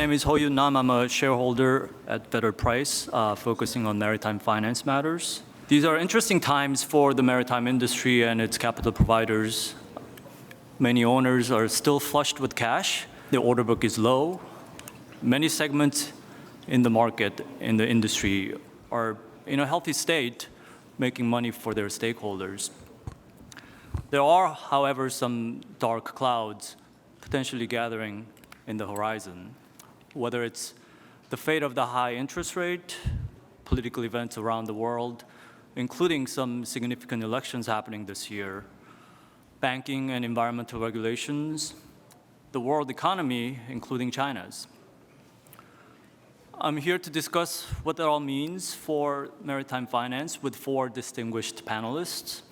name is Hoyoon. I'm a shareholder at Vedder Price, focusing on maritime finance matters. These are interesting times for the maritime industry and its capital providers. Many owners are still flushed with cash. The order book is low. Many segments in the market, in the industry, are in a healthy state, making money for their stakeholders. There are, however, some dark clouds potentially gathering in the horizon, whether it's the fate of the high interest rate, political events around the world, including some significant elections happening this year, banking and environmental regulations, the world economy, including China's. I'm here to discuss what that all means for maritime finance with 4 distinguished panelists.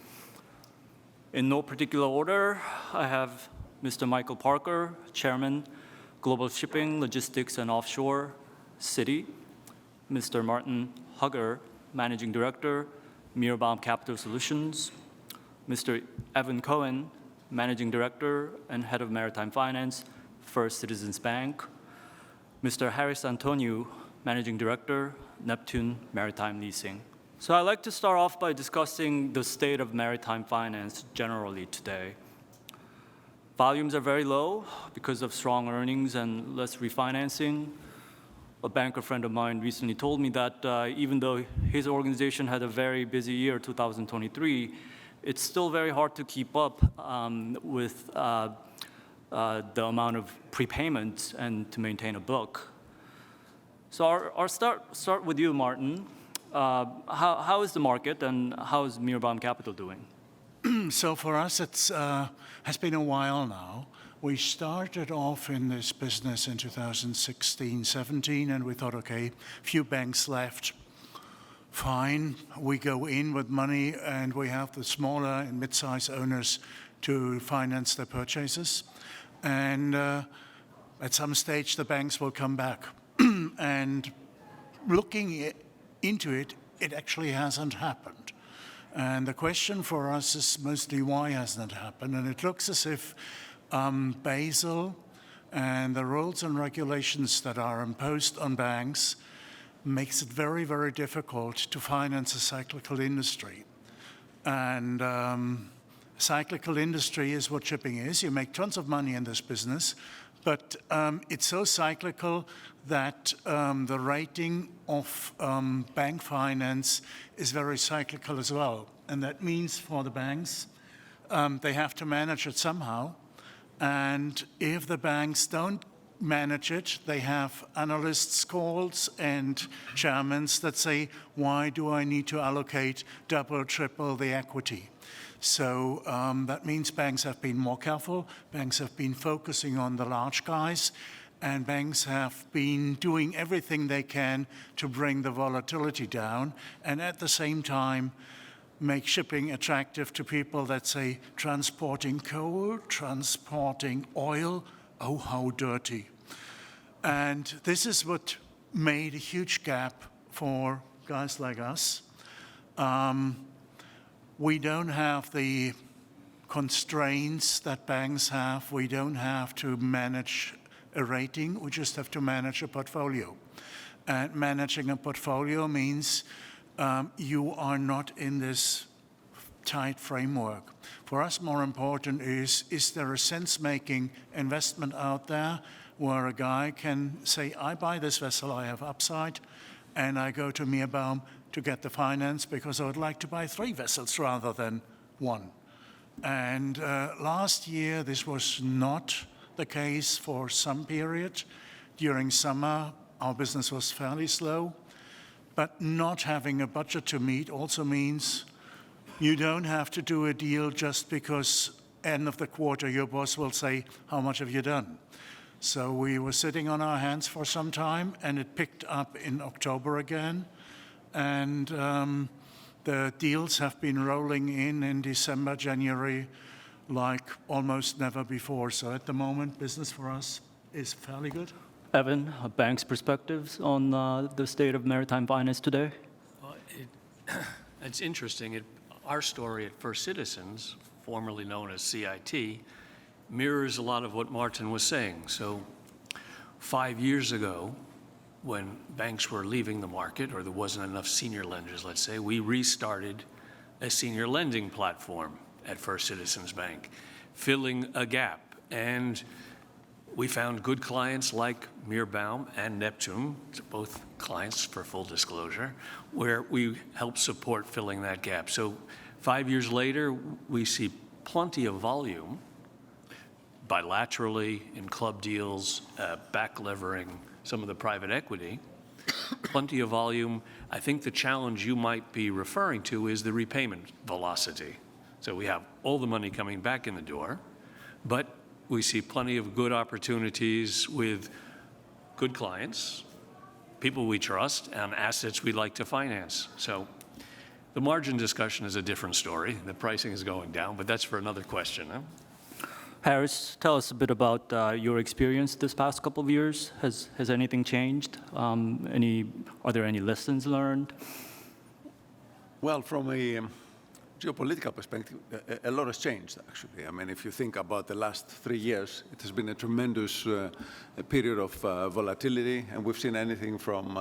In no particular order, I have Mr. Michael Parker, Chairman, Global Shipping, Logistics, and Offshore, Citi; Mr. Martin Hugger, Managing Director, Meerbaum Capital Solutions; Mr. Evan Cohen, Managing Director and Head of Maritime Finance, First Citizens Bank; Mr. Harris Antoniou, Managing Director, Neptune Maritime Leasing. So I'd like to start off by discussing the state of maritime finance generally today. Volumes are very low because of strong earnings and less refinancing. A banker friend of mine recently told me that even though his organization had a very busy year, 2023, it's still very hard to keep up with the amount of prepayments and to maintain a book. So I'll start with you, Martin. How is the market and how is Meerbaum Capital doing? So for us, it has been a while now. We started off in this business in 2016, 17, and we thought, okay, few banks left. Fine, we go in with money and we have the smaller and mid-sized owners to finance their purchases. And at some stage, the banks will come back. And looking into it, it actually hasn't happened. And the question for us is mostly why hasn't it happened? And it looks as if Basel and the rules and regulations that are imposed on banks makes it very, very difficult to finance a cyclical industry. And cyclical industry is what shipping is. You make tons of money in this business, but it's so cyclical that the rating of bank finance is very cyclical as well. And that means for the banks, they have to manage it somehow. And if the banks don't manage it, they have analysts' calls and chairmen that say, why do I need to allocate double, triple the equity? So that means banks have been more careful, banks have been focusing on the large guys, and banks have been doing everything they can to bring the volatility down, and at the same time, make shipping attractive to people that say, transporting coal, transporting oil, oh, how dirty. And this is what made a huge gap for guys like us. We don't have the constraints that banks have. We don't have to manage a rating. We just have to manage a portfolio. And managing a portfolio means you are not in this tight framework. For us, more important is there a sense-making investment out there where a guy can say, I buy this vessel, I have upside, and I go to Meerbaum to get the finance because I would like to buy 3 vessels rather than 1. And last year, this was not the case for some period. During summer, our business was fairly slow, but not having a budget to meet also means you don't have to do a deal just because end of the quarter your boss will say, how much have you done? So we were sitting on our hands for some time, and it picked up in October again. And the deals have been rolling in December, January, like almost never before. So at the moment, business for us is fairly good. Evan, a bank's perspectives on the state of maritime finance today? It's interesting. Our story at First Citizens, formerly known as CIT, mirrors a lot of what Martin was saying. So 5 years ago, when banks were leaving the market, or there wasn't enough senior lenders, let's say, we restarted a senior lending platform at First Citizens Bank, filling a gap. And we found good clients like Meerbaum and Neptune, both clients for full disclosure, where we helped support filling that gap. So 5 years later, we see plenty of volume bilaterally in club deals, back levering some of the private equity, plenty of volume. I think the challenge you might be referring to is the repayment velocity. So we have all the money coming back in the door, but we see plenty of good opportunities with good clients, people we trust, and assets we'd like to finance. So the margin discussion is a different story. The pricing is going down, but that's for another question. Huh? Harris, tell us a bit about your experience this past couple of years. Has anything changed? Are there any lessons learned? Well, from a geopolitical perspective, a lot has changed, actually. I mean, if you think about the last 3 years, it has been a tremendous period of volatility, and we've seen anything from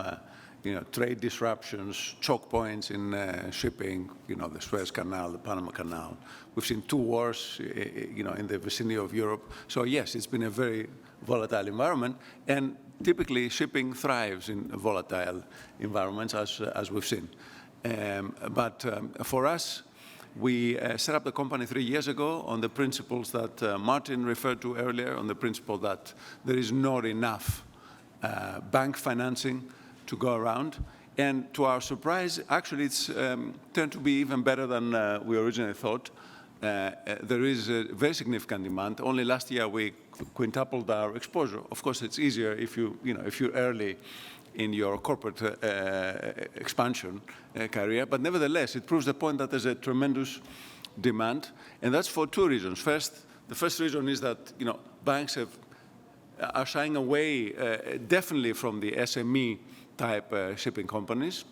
trade disruptions, choke points in shipping, the Suez Canal, the Panama Canal. We've seen 2 wars, in the vicinity of Europe. So yes, it's been a very volatile environment, and typically shipping thrives in volatile environments, as we've seen. But for us, we set up the company 3 years ago on the principles that Martin referred to earlier, on the principle that there is not enough bank financing to go around. And to our surprise, actually, it's turned to be even better than we originally thought. There is a very significant demand. Only last year, we quintupled our exposure. Of course, it's easier if you're early in your corporate expansion career. But nevertheless, it proves the point that there's a tremendous demand. And that's for 2 reasons. The first reason is that banks are shying away definitely from the SME-type shipping companies.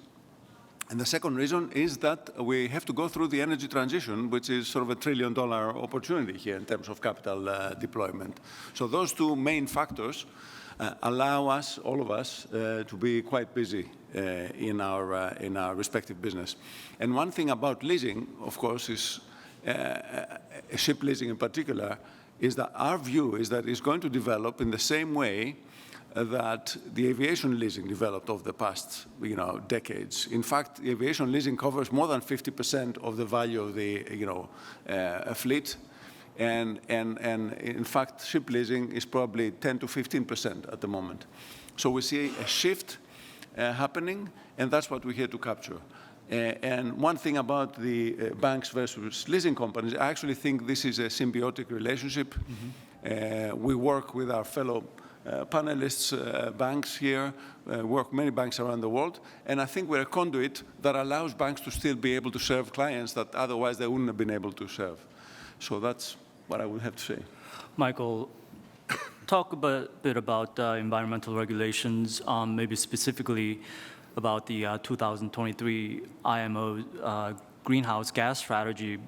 And the second reason is that we have to go through the energy transition, which is sort of a $1 trillion opportunity here in terms of capital deployment. So those 2 main factors allow us, all of us, to be quite busy in our respective business. And one thing about leasing, of course, is ship leasing in particular, is that our view is that it's going to develop in the same way that the aviation leasing developed over the past decades. In fact, the aviation leasing covers more than 50% of the value of the fleet. And in fact, ship leasing is probably 10 to 15% at the moment. So we see a shift happening, and that's what we're here to capture. And one thing about the banks versus leasing companies, I actually think this is a symbiotic relationship. Mm-hmm. We work with our fellow panelists, banks here, work many banks around the world, and I think we're a conduit that allows banks to still be able to serve clients that otherwise they wouldn't have been able to serve. So that's what I would have to say. Michael, talk a bit about environmental regulations, maybe specifically about the 2023 IMO greenhouse gas strategy.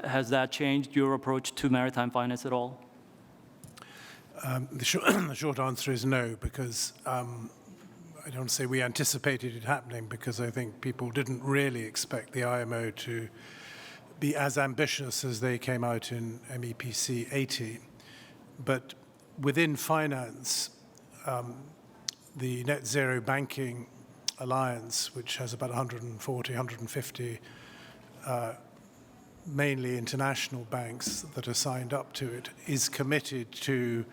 Has that changed your approach to maritime finance at all? The short answer is no, because I don't say we anticipated it happening, because I think people didn't really expect the IMO to be as ambitious as they came out in MEPC 80. But within finance, the Net Zero Banking Alliance, which has about 140, 150 mainly international banks that are signed up to it, is committed to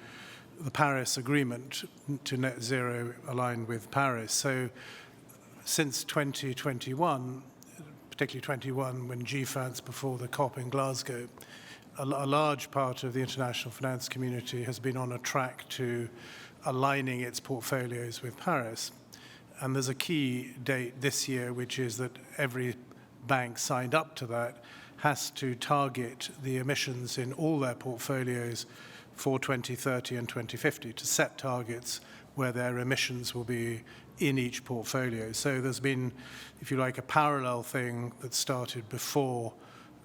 the Paris Agreement, to net zero aligned with Paris. So since 2021, particularly 21, when GFANZ before the COP in Glasgow, a large part of the international finance community has been on a track to aligning its portfolios with Paris. And there's a key date this year, which is that every bank signed up to that has to target the emissions in all their portfolios for 2030 and 2050, to set targets where their emissions will be in each portfolio. So there's been, if you like, a parallel thing that started before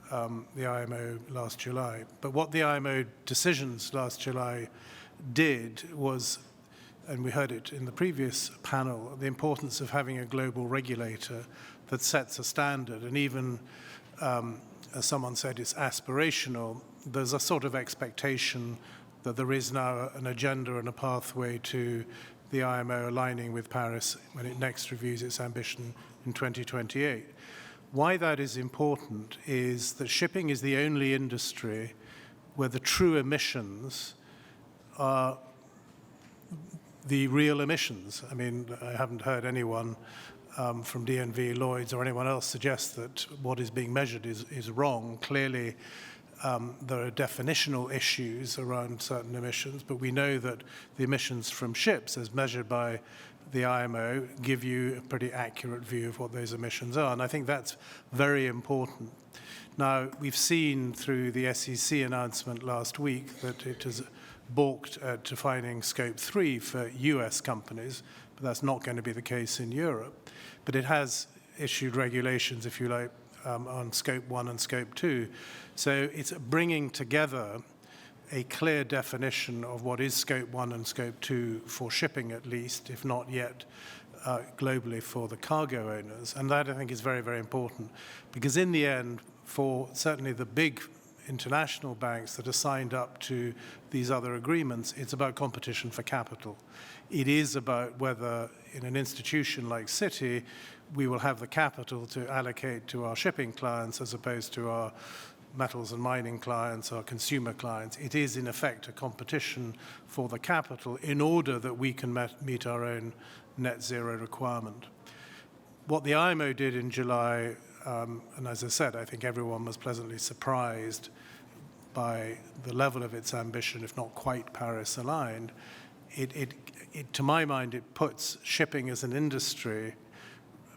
the IMO last July. But what the IMO decisions last July did was and we heard it in the previous panel, the importance of having a global regulator that sets a standard. And even, as someone said, it's aspirational. There's a sort of expectation that there is now an agenda and a pathway to the IMO aligning with Paris when it next reviews its ambition in 2028. Why that is important is that shipping is the only industry where the true emissions are the real emissions. I mean, I haven't heard anyone from DNV, Lloyd's, or anyone else suggest that what is being measured is wrong. Clearly, there are definitional issues around certain emissions, but we know that the emissions from ships, as measured by the IMO, give you a pretty accurate view of what those emissions are. And I think that's very important. Now, we've seen through the SEC announcement last week that it has balked at defining Scope 3 for US companies, but that's not going to be the case in Europe. But it has issued regulations, if you like, on Scope 1 and Scope 2. So it's bringing together a clear definition of what is Scope 1 and Scope 2 for shipping at least, if not yet globally for the cargo owners. And that, I think, is very, very important. Because in the end, for certainly the big international banks that are signed up to these other agreements, it's about competition for capital. It is about whether in an institution like Citi, we will have the capital to allocate to our shipping clients as opposed to our metals and mining clients, our consumer clients. It is, in effect, a competition for the capital in order that we can meet our own net zero requirement. What the IMO did in July, and as I said, I think everyone was pleasantly surprised by the level of its ambition, if not quite Paris-aligned. To my mind, it puts shipping as an industry,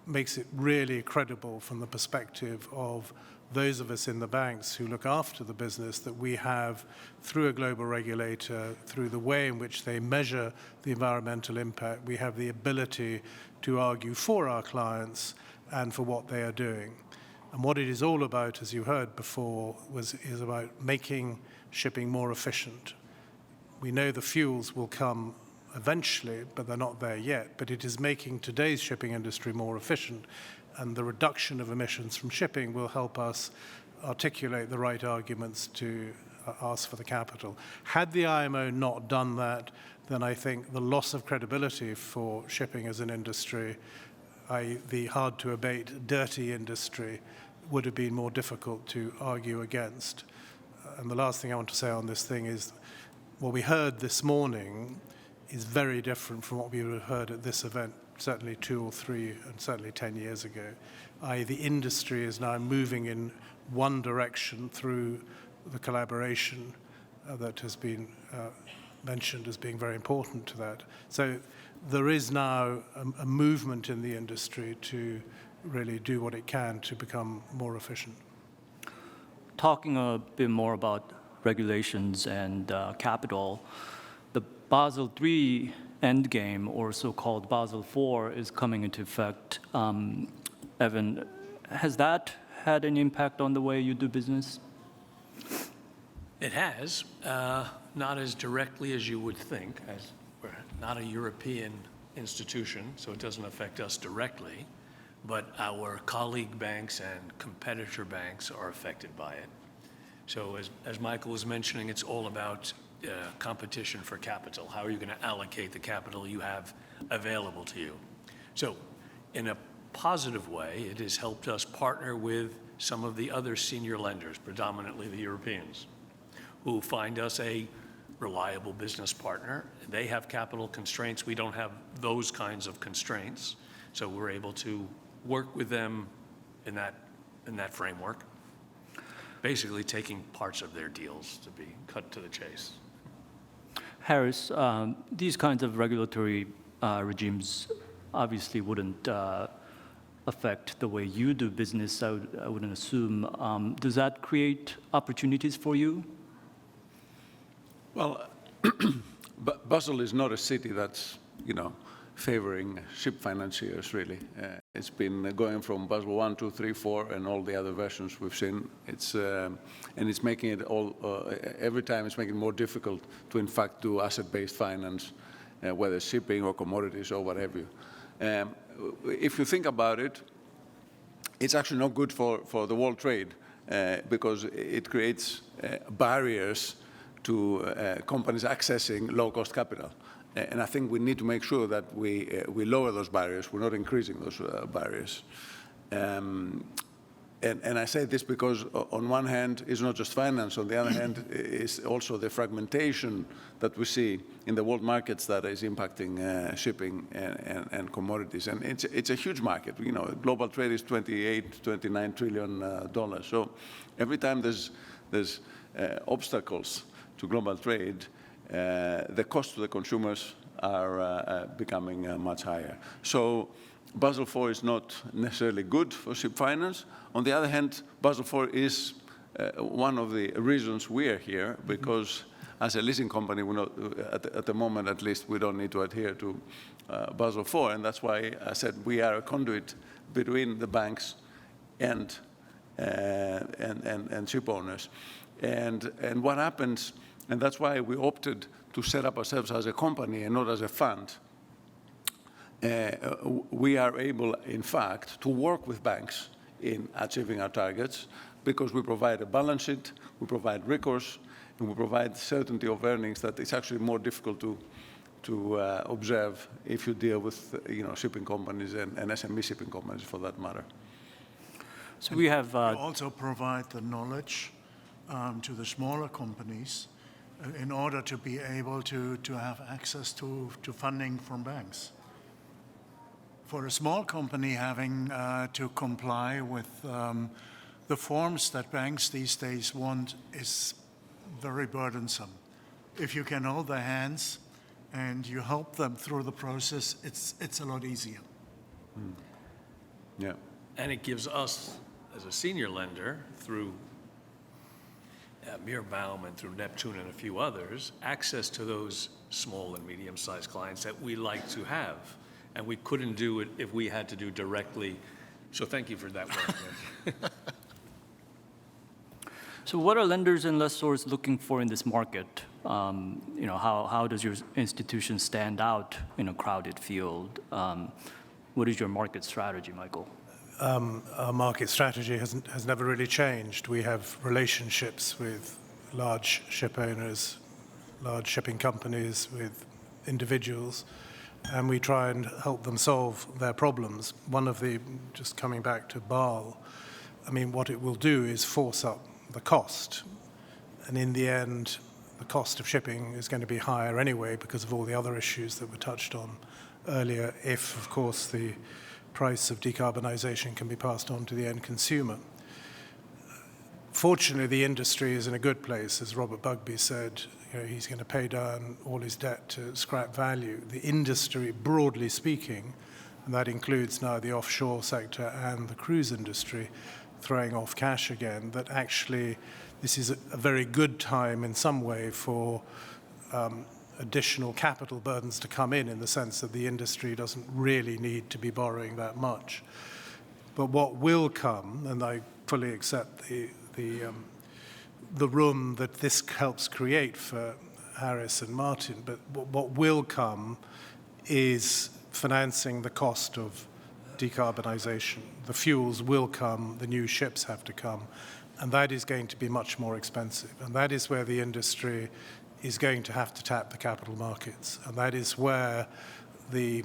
makes it really credible from the perspective of those of us in the banks who look after the business, that we have, through a global regulator, through the way in which they measure the environmental impact, we have the ability to argue for our clients and for what they are doing. And what it is all about, as you heard before, is about making shipping more efficient. We know the fuels will come eventually, but they're not there yet. But it is making today's shipping industry more efficient, and the reduction of emissions from shipping will help us articulate the right arguments to ask for the capital. Had the IMO not done that, then I think the loss of credibility for shipping as an industry, the hard-to-abate, dirty industry, would have been more difficult to argue against. And the last thing I want to say on this thing is what we heard this morning is very different from what we would have heard at this event, certainly 2 or 3, and certainly 10 years ago. The industry is now moving in one direction through the collaboration that has been mentioned as being very important to that. So there is now a movement in the industry to really do what it can to become more efficient. Talking a bit more about regulations and capital, the Basel III endgame, or so-called Basel IV, is coming into effect. Evan, has that had any impact on the way you do business? It has, not as directly as you would think, as we're not a European institution, so it doesn't affect us directly, but our colleague banks and competitor banks are affected by it. So as Michael was mentioning, it's all about competition for capital. How are you going to allocate the capital you have available to you? So in a positive way, it has helped us partner with some of the other senior lenders, predominantly the Europeans, who find us a reliable business partner. They have capital constraints. We don't have those kinds of constraints. So we're able to work with them in that framework, basically taking parts of their deals to be cut to the chase. Harris, These kinds of regulatory regimes obviously wouldn't affect the way you do business, I wouldn't assume. Does that create opportunities for you? Well, Basel is not a city that's, favoring ship financiers, really. It's been going from Basel 1, 2, 3, 4, and all the other versions we've seen. And it's making it all, every time it's making it more difficult to, in fact, do asset-based finance whether shipping or commodities or what have you. If you think about it, it's actually not good for the world trade because it creates barriers to companies accessing low-cost capital. And I think we need to make sure that we lower those barriers. We're not increasing those barriers. And I say this because on one hand, it's not just finance. On the other hand, it's also the fragmentation that we see in the world markets that is impacting shipping and commodities. And it's a huge market. You know, global trade is $29 trillion. So every time there's obstacles to global trade, the cost to the consumers are becoming much higher. So Basel IV is not necessarily good for ship finance. On the other hand, Basel IV is one of the reasons we are here, because as a leasing company, we're not, at the moment at least, we don't need to adhere to Basel IV, and that's why I said we are a conduit between the banks and ship owners. And what happens, and that's why we opted to set up ourselves as a company and not as a fund. We are able, in fact, to work with banks in achieving our targets because we provide a balance sheet, we provide recourse, and we provide certainty of earnings that is actually more difficult to observe if you deal with shipping companies and SME shipping companies for that matter. So we have... You also provide the knowledge to the smaller companies in order to be able to have access to funding from banks. For a small company having to comply with the forms that banks these days want is very burdensome. If you can hold their hands and you help them through the process, it's a lot easier. Mm. Yeah. And it gives us, as a senior lender, through Meerbaum and through Neptune and a few others, access to those small and medium-sized clients that we like to have. And we couldn't do it if we had to do directly. So thank you for that work. So what are lenders and lessors looking for in this market? How does your institution stand out in a crowded field? What is your market strategy, Michael? Our market strategy has never really changed. We have relationships with large ship owners, large shipping companies, with individuals, and we try and help them solve their problems. Just coming back to Basel, I mean, what it will do is force up the cost. And in the end, the cost of shipping is going to be higher anyway because of all the other issues that were touched on earlier, if, of course, the price of decarbonization can be passed on to the end consumer. Fortunately, the industry is in a good place. As Robert Bugbee said, he's going to pay down all his debt to scrap value. The industry, broadly speaking, and that includes now the offshore sector and the cruise industry, throwing off cash again, that actually this is a very good time in some way for additional capital burdens to come in the sense that the industry doesn't really need to be borrowing that much. But what will come, and I fully accept the room that this helps create for Harris and Martin, but what will come is financing the cost of decarbonization. The fuels will come, the new ships have to come, and that is going to be much more expensive. And that is where the industry is going to have to tap the capital markets. And that is where the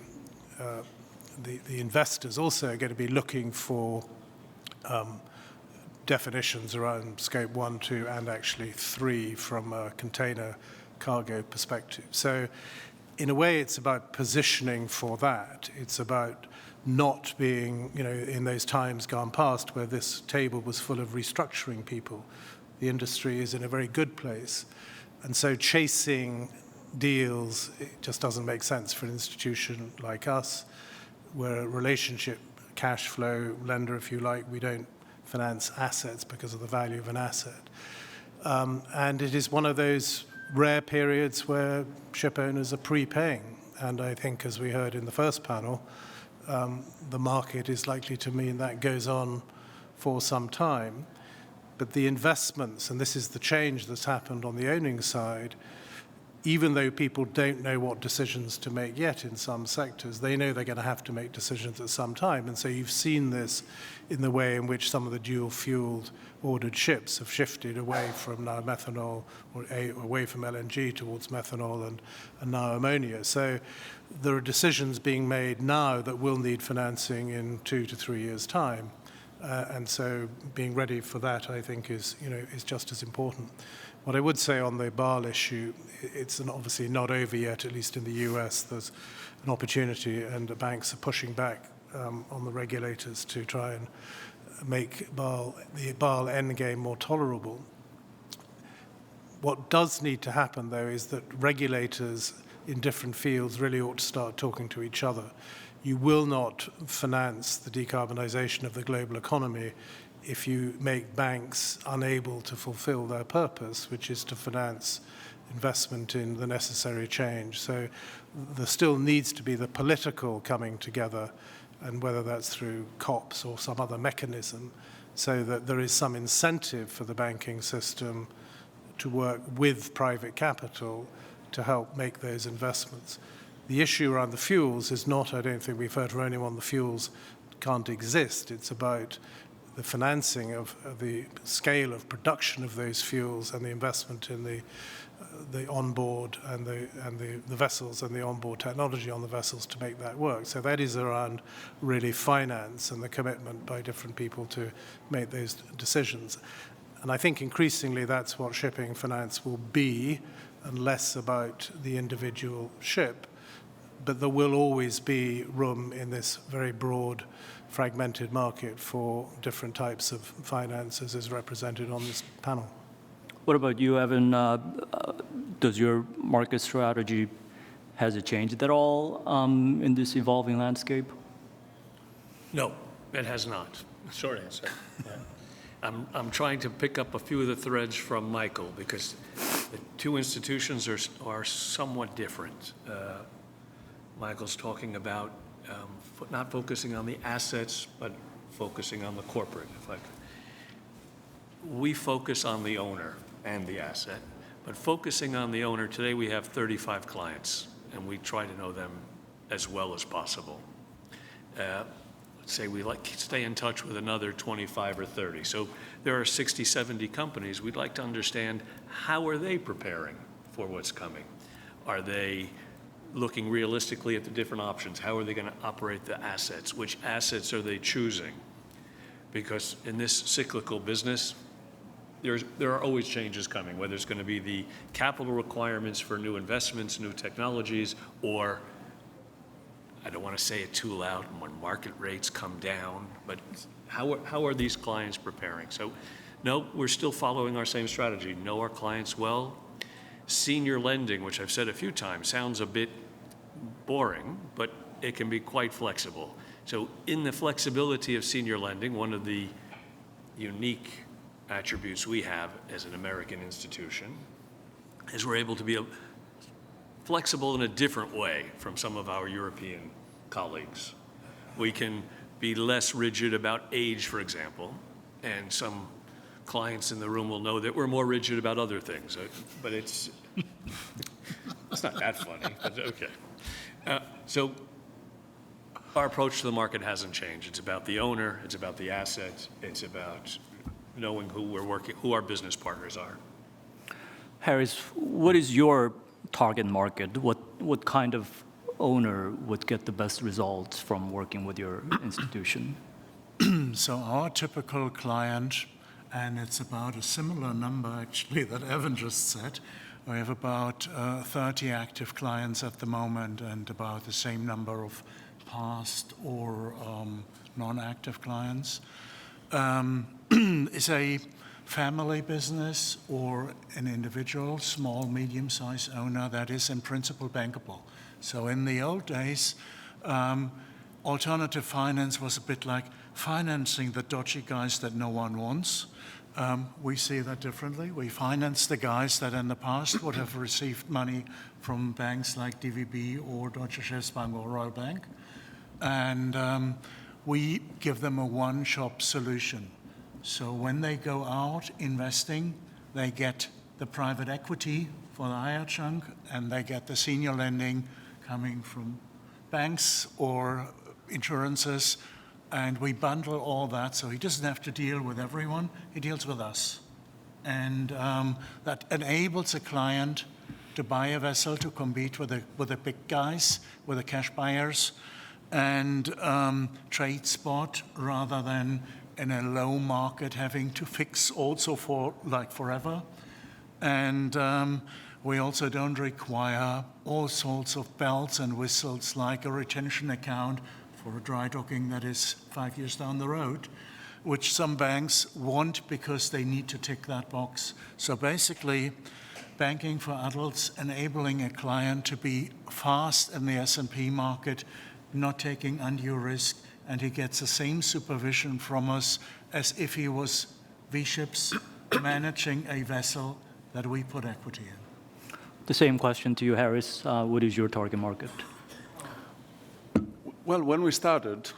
investors also are going to be looking for definitions around scope 1, 2, and actually 3 from a container cargo perspective. So in a way, it's about positioning for that. It's about not being, in those times gone past where this table was full of restructuring people. The industry is in a very good place. And so chasing deals, it just doesn't make sense for an institution like us. We're a relationship cash flow lender, if you like. We don't finance assets because of the value of an asset. And it is one of those rare periods where ship owners are prepaying. And I think, as we heard in the first panel, the market is likely to mean that goes on for some time. But the investments, and this is the change that's happened on the owning side, even though people don't know what decisions to make yet in some sectors, they know they're going to have to make decisions at some time. And so you've seen this in the way in which some of the dual-fueled ordered ships have shifted away from now methanol, or away from LNG towards methanol and now ammonia. So there are decisions being made now that will need financing in 2 to 3 years' time. And so being ready for that, I think, is just as important. What I would say on the Basel issue, it's obviously not over yet, at least in the US. There's an opportunity, and the banks are pushing back on the regulators to try and make the Basel endgame more tolerable. What does need to happen, though, is that regulators in different fields really ought to start talking to each other. You will not finance the decarbonization of the global economy if you make banks unable to fulfill their purpose, which is to finance investment in the necessary change. So there still needs to be the political coming together, and whether that's through COPs or some other mechanism, so that there is some incentive for the banking system to work with private capital to help make those investments. The issue around the fuels is not, I don't think we've heard from anyone, the fuels can't exist. It's about the financing of the scale of production of those fuels and the investment in the onboard and the vessels and the onboard technology on the vessels to make that work. So that is around really finance and the commitment by different people to make those decisions. And I think increasingly that's what shipping finance will be, and less about the individual ship. But there will always be room in this very broad, fragmented market for different types of finances as represented on this panel. What about you, Evan? Does your market strategy, has it changed at all in this evolving landscape? No, it has not. Short answer. Yeah. I'm trying to pick up a few of the threads from Michael, because the two institutions are somewhat different. Michael's talking about not focusing on the assets, but focusing on the corporate. We focus on the owner and the asset, but focusing on the owner, today we have 35 clients, and we try to know them as well as possible. Let's say we like to stay in touch with another 25 or 30. So there are 60, 70 companies. We'd like to understand, how are they preparing for what's coming? Are they looking realistically at the different options? How are they going to operate the assets? Which assets are they choosing? Because in this cyclical business, there are always changes coming, whether it's going to be the capital requirements for new investments, new technologies, or, I don't want to say it too loud, when market rates come down, but how are these clients preparing? So no, we're still following our same strategy. Know our clients well. Senior lending, which I've said a few times, sounds a bit boring, but it can be quite flexible. So in the flexibility of senior lending, one of the unique attributes we have as an American institution is we're able to be flexible in a different way from some of our European colleagues. We can be less rigid about age, for example, and some clients in the room will know that we're more rigid about other things, but it's not that funny, but okay. So our approach to the market hasn't changed. It's about the owner, it's about the asset, it's about knowing who our business partners are. Harris, what is your target market? What kind of owner would get the best results from working with your institution? So our typical client, and it's about a similar number actually that Evan just said, we have about 30 active clients at the moment and about the same number of past or non-active clients. Is a family business or an individual, small, medium-sized owner that is in principle bankable. So in the old days, alternative finance was a bit like financing the dodgy guys that no one wants. We see that differently. We finance the guys that in the past would have received money from banks like DVB or Deutsche Schiffsbank or Royal Bank. And we give them a one-shop solution. So when they go out investing, they get the private equity for the higher chunk, and they get the senior lending coming from banks or insurances, and we bundle all that so he doesn't have to deal with everyone, he deals with us. And that enables a client to buy a vessel to compete with the big guys, with the cash buyers, and trade spot rather than in a low market having to fix also for like forever. And we also don't require all sorts of bells and whistles like a retention account for a dry docking that is 5 years down the road, which some banks want because they need to tick that box. So basically, banking for adults, enabling a client to be fast in the S&P market, not taking undue risk, and he gets the same supervision from us as if he was V-Ships managing a vessel that we put equity in. The same question to you, Harris. What is your target market? Well, when we started,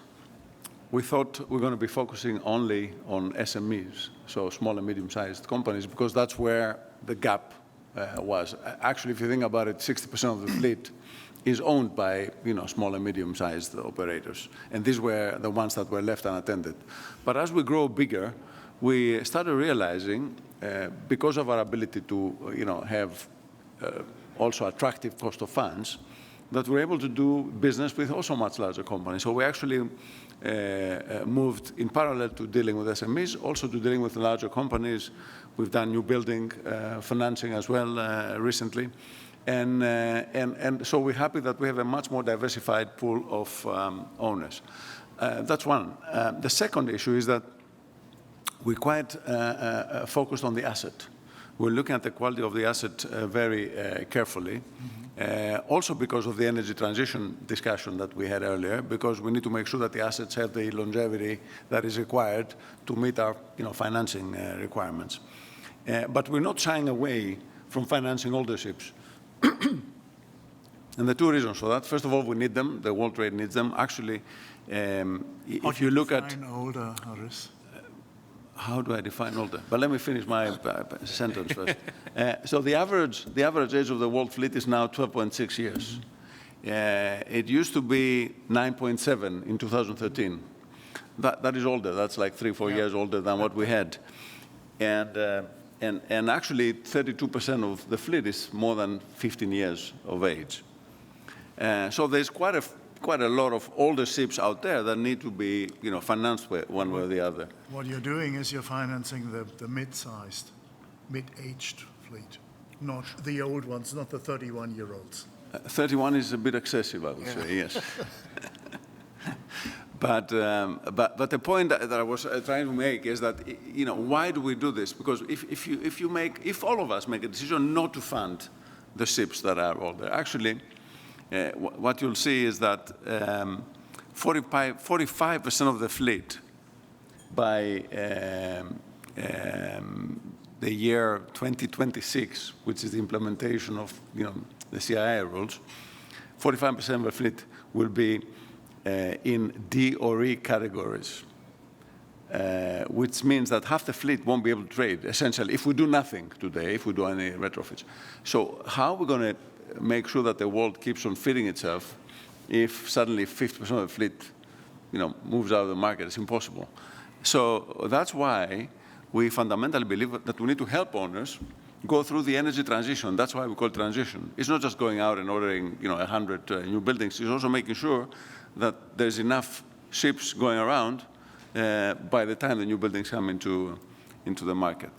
we thought we're going to be focusing only on SMEs, so small and medium-sized companies, because that's where the gap was. Actually, if you think about it, 60% of the fleet is owned by small and medium-sized operators, and these were the ones that were left unattended. But as we grow bigger, we started realizing, because of our ability to have also attractive cost of funds, that we're able to do business with also much larger companies. So we actually moved in parallel to dealing with SMEs, also to dealing with larger companies. We've done new building financing as well recently. And so we're happy that we have a much more diversified pool of owners. That's one. The second issue is that we're quite focused on the asset. We're looking at the quality of the asset very carefully. Also because of the energy transition discussion that we had earlier, because we need to make sure that the assets have the longevity that is required to meet our financing requirements. But we're not shying away from financing older ships. And the two reasons for that, first of all, we need them. The world trade needs them. Actually, if you look at... older, Harris? How do I define older? But let me finish my sentence first. So the average age of the world fleet is now 12.6 years. It used to be 9.7 in 2013. That is older. That's like 3-4 years older than what we had. And actually, 32% of the fleet is more than 15 years of age. So there's quite a lot of older ships out there that need to be financed one way or the other. What you're doing is you're financing the mid-sized, mid-aged fleet, not the old ones, not the 31-year-olds. 31 is a bit excessive, I would say, yes. But the point that I was trying to make is that why do we do this? Because if all of us make a decision not to fund the ships that are older, actually, what you'll see is that 45% of the fleet by the year 2026, which is the implementation of the CIA rules, 45% of the fleet will be in D or E categories, which means that half the fleet won't be able to trade, essentially, if we do nothing today, if we do any retrofits. So how are we going to make sure that the world keeps on feeding itself if suddenly 50% of the fleet moves out of the market? It's impossible. So that's why we fundamentally believe that we need to help owners go through the energy transition. That's why we call it transition. It's not just going out and ordering 100 new buildings. It's also making sure that there's enough ships going around by the time the new buildings come into the market.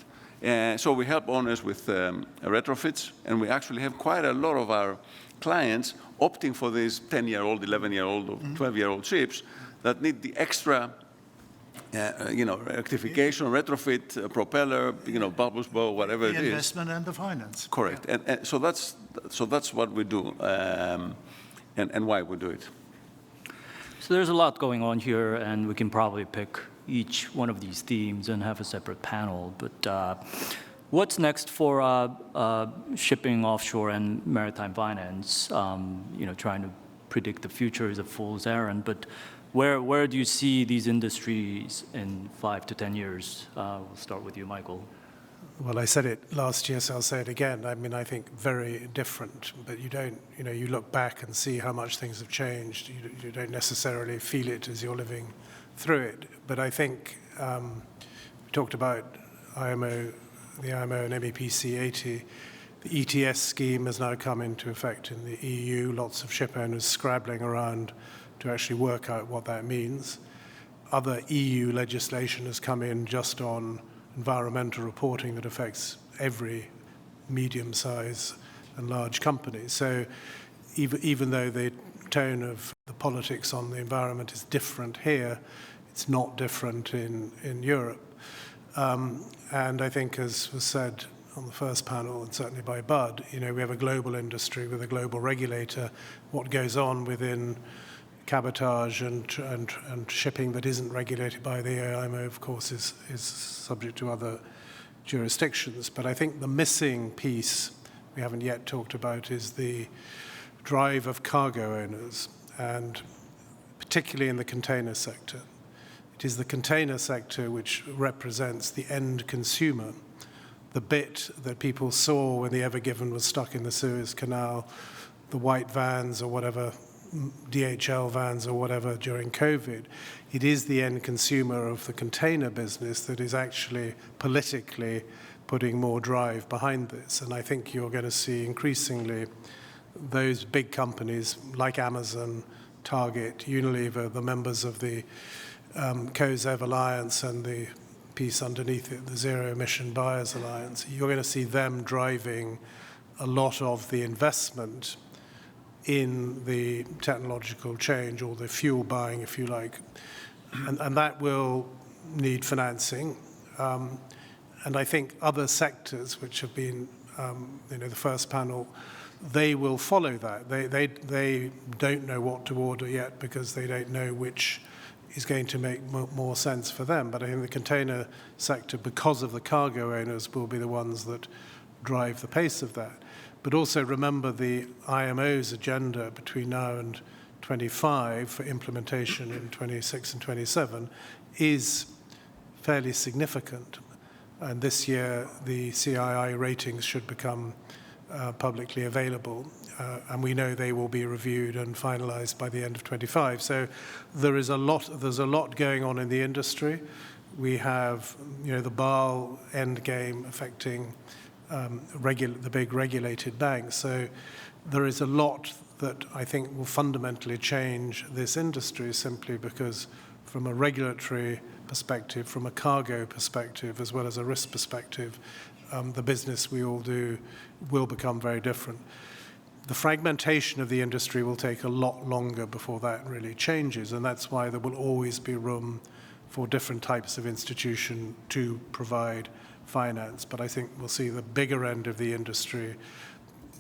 So we help owners with retrofits, and we actually have quite a lot of our clients opting for these 10-year-old, 11-year-old, or 12-year-old ships that need the extra rectification, retrofit, propeller, bubbles bow, whatever it is. The investment and the finance. Correct. Yeah. And so that's what we do and why we do it. So there's a lot going on here, and we can probably pick each one of these themes and have a separate panel. But what's next for shipping, offshore, and maritime finance? Trying to predict the future is a fool's errand. But where do you see these industries in 5 to 10 years? We'll start with you, Michael. well, I said it last year, so I'll say it again. I mean, I think very different, but you don't, you look back and see how much things have changed. You don't necessarily feel it as you're living through it. But I think we talked about the IMO and MEPC 80. The ETS scheme has now come into effect in the EU. Lots of ship owners scrabbling around to actually work out what that means. Other EU legislation has come in just on environmental reporting that affects every medium-sized and large company. So even though the tone of the politics on the environment is different here, it's not different in Europe. And I think, as was said on the first panel, and certainly by Bud, we have a global industry with a global regulator. What goes on within cabotage and shipping that isn't regulated by the IMO, of course, is subject to other jurisdictions. But I think the missing piece we haven't yet talked about is the drive of cargo owners, and particularly in the container sector. It is the container sector which represents the end consumer, the bit that people saw when the Ever Given was stuck in the Suez Canal, the white vans or whatever, DHL vans or whatever during COVID. It is the end consumer of the container business that is actually politically putting more drive behind this. And I think you're going to see increasingly those big companies like Amazon, Target, Unilever, the members of the COSEV Alliance and the piece underneath it, the Zero Emission Buyers Alliance, you're going to see them driving a lot of the investment in the technological change, or the fuel buying, if you like. And that will need financing. And I think other sectors, which have been, the first panel, they will follow that. They don't know what to order yet because they don't know which is going to make more sense for them. But I think the container sector, because of the cargo owners, will be the ones that drive the pace of that. But also remember the IMO's agenda between now and 25 for implementation in 26 and 27 is fairly significant. And this year, the CII ratings should become publicly available. And we know they will be reviewed and finalized by the end of 25. So there's a lot going on in the industry. We have, the Basel endgame affecting the big regulated banks. So there is a lot that I think will fundamentally change this industry, simply because from a regulatory perspective, from a cargo perspective, as well as a risk perspective, the business we all do will become very different. The fragmentation of the industry will take a lot longer before that really changes, and that's why there will always be room for different types of institution to provide finance. But I think we'll see the bigger end of the industry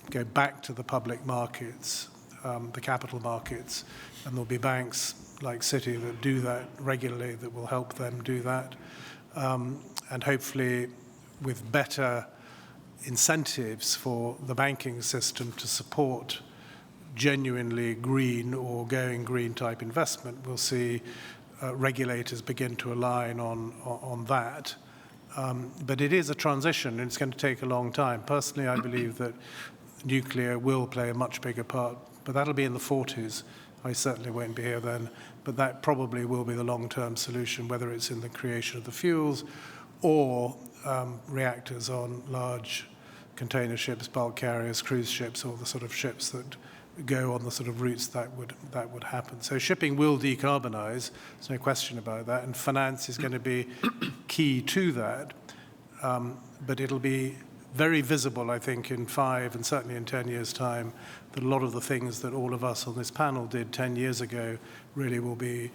go back to the public markets, the capital markets, and there'll be banks like Citi that do that regularly that will help them do that. And hopefully with better incentives for the banking system to support genuinely green or going green type investment, we'll see regulators begin to align on that. But it is a transition, and it's going to take a long time. Personally, I believe that nuclear will play a much bigger part, but that'll be in the 40s. I certainly won't be here then, but that probably will be the long-term solution, whether it's in the creation of the fuels or reactors on large container ships, bulk carriers, cruise ships, or the sort of ships that go on the sort of routes that would happen. So shipping will decarbonize, there's no question about that, and finance is going to be key to that. But it'll be very visible, I think, in 5 and certainly in 10 years' time, that a lot of the things that all of us on this panel did 10 years ago really will be,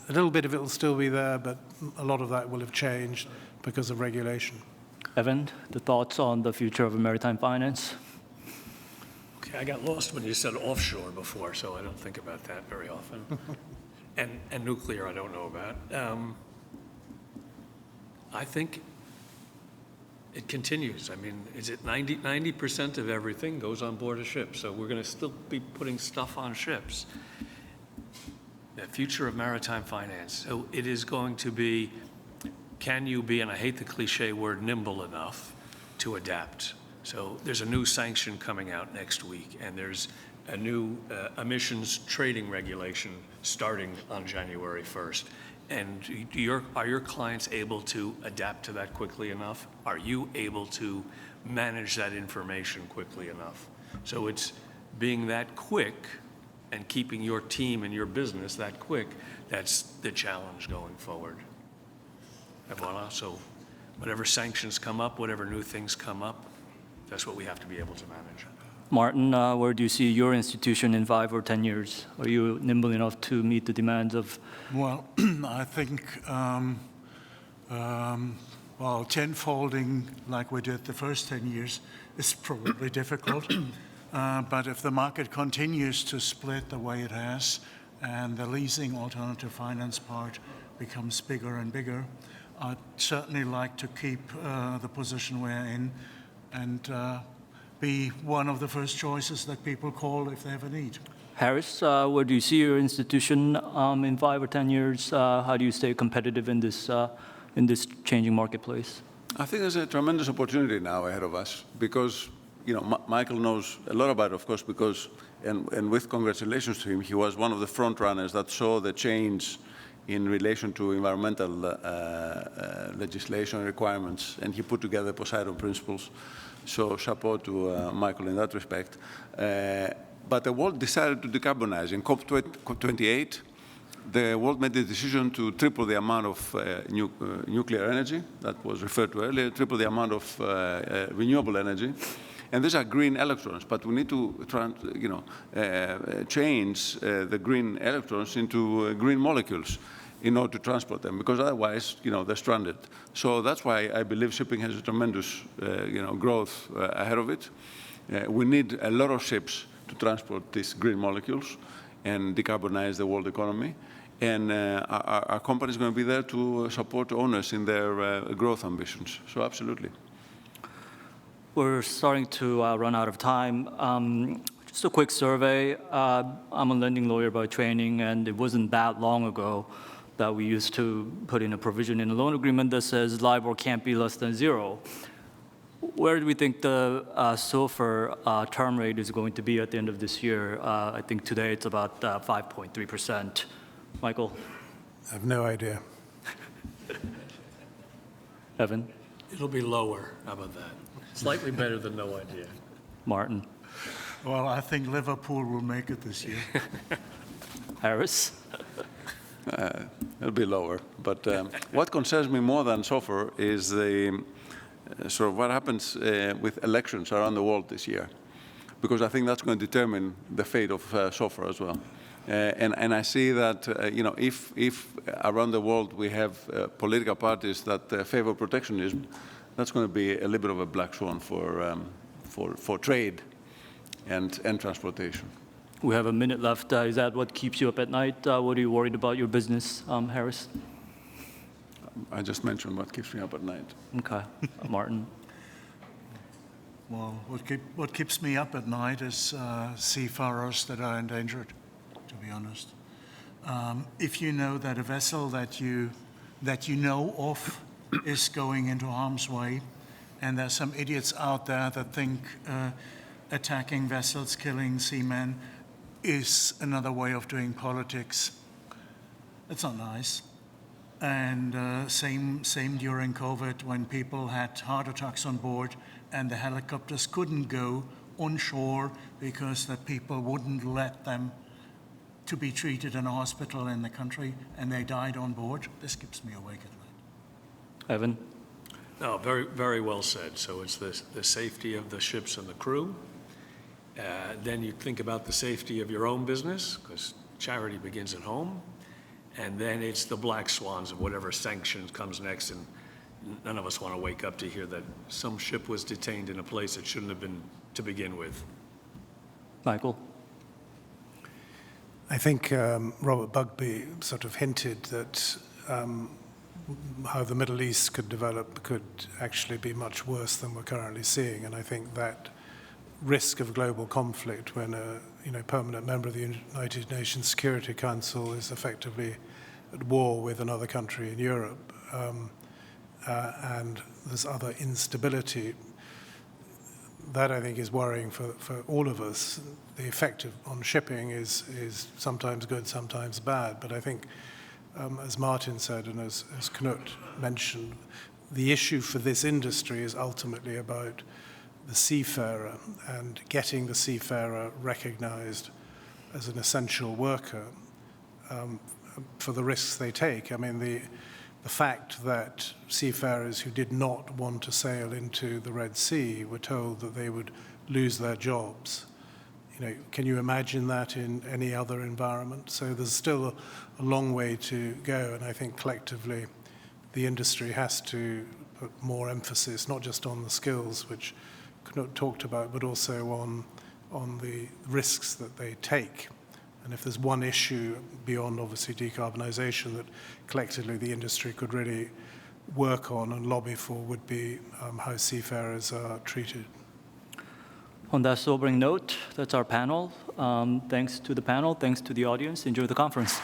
a little bit of it will still be there, but a lot of that will have changed because of regulation. Evan, the thoughts on the future of maritime finance? Okay, I got lost when you said offshore before, so I don't think about that very often. and nuclear I don't know about. I think it continues. I mean, is it 90% of everything goes on board a ship, so we're going to still be putting stuff on ships. The future of maritime finance. So it is going to be, can you be, and I hate the cliche word, nimble enough to adapt. So there's a new sanction coming out next week, and there's a new emissions trading regulation starting on January 1st. And are your clients able to adapt to that quickly enough? Are you able to manage that information quickly enough? So it's being that quick and keeping your team and your business that quick, that's the challenge going forward. And voila, so whatever sanctions come up, whatever new things come up, that's what we have to be able to manage. Martin, where do you see your institution in 5 or 10 years? Are you nimble enough to meet the demands of? Well, I think, well, tenfolding like we did the first 10 years is probably difficult. But if the market continues to split the way it has and the leasing alternative finance part becomes bigger and bigger, I'd certainly like to keep the position we're in and be one of the first choices that people call if they have a need. Harris, where do you see your institution in 5 or 10 years? How do you stay competitive in this changing marketplace? I think there's a tremendous opportunity now ahead of us because, you know, Michael knows a lot about it, of course, because, and with congratulations to him, he was one of the front runners that saw the change in relation to environmental legislation requirements, and he put together Poseidon principles. So chapeau to Michael in that respect. But the world decided to decarbonize. In COP28, the world made the decision to triple the amount of nuclear energy that was referred to earlier, triple the amount of renewable energy. And these are green electrons, but we need to change the green electrons into green molecules in order to transport them, because otherwise, they're stranded. So that's why I believe shipping has a tremendous, growth ahead of it. We need a lot of ships to transport these green molecules and decarbonize the world economy. And our company is going to be there to support owners in their growth ambitions. So absolutely. We're starting to run out of time. Just a quick survey. I'm a lending lawyer by training, and it wasn't that long ago that we used to put in a provision in a loan agreement that says LIBOR can't be less than 0. Where do we think the SOFR term rate is going to be at the end of this year? I think today it's about 5.3%. Michael? I have no idea. Evan? It'll be lower. How about that? Slightly better than no idea. Martin? Well, I think Liverpool will make it this year. Harris? It'll be lower. But what concerns me more than SOFR is the sort of what happens with elections around the world this year, because I think that's going to determine the fate of SOFR as well. And I see that if around the world we have political parties that favor protectionism, that's going to be a little bit of a black swan for trade and transportation. We have a minute left. Is that what keeps you up at night? What are you worried about your business, Harris? I just mentioned what keeps me up at night. Okay. Martin? Well, what keeps me up at night is seafarers that are endangered, to be honest. If you know that a vessel that you know of is going into harm's way, and there's some idiots out there that think attacking vessels, killing seamen, is another way of doing politics. It's not nice. And same during COVID, when people had heart attacks on board and the helicopters couldn't go onshore because the people wouldn't let them to be treated in a hospital in the country, and they died on board. This keeps me awake at night. Evan? No, very, very well said. So it's the safety of the ships and the crew. Then you think about the safety of your own business, because charity begins at home. And then it's the black swans of whatever sanctions comes next. And none of us want to wake up to hear that some ship was detained in a place it shouldn't have been to begin with. Michael? I think Robert Bugbee sort of hinted that how the Middle East could develop could actually be much worse than we're currently seeing. And I think that risk of global conflict when a permanent member of the United Nations Security Council is effectively at war with another country in Europe, and there's other instability, that I think is worrying for all of us. The effect on shipping is sometimes good, sometimes bad. But I think, as Martin said and as Knut mentioned, the issue for this industry is ultimately about the seafarer and getting the seafarer recognized as an essential worker for the risks they take. I mean, the fact that seafarers who did not want to sail into the Red Sea were told that they would lose their jobs. Can you imagine that in any other environment? So there's still a long way to go, and I think collectively the industry has to put more emphasis, not just on the skills, which Knut talked about, but also on the risks that they take. And if there's one issue beyond, obviously, decarbonisation that collectively the industry could really work on and lobby for would be how seafarers are treated. On that sobering note, that's our panel. Thanks to the panel. Thanks to the audience. Enjoy the conference.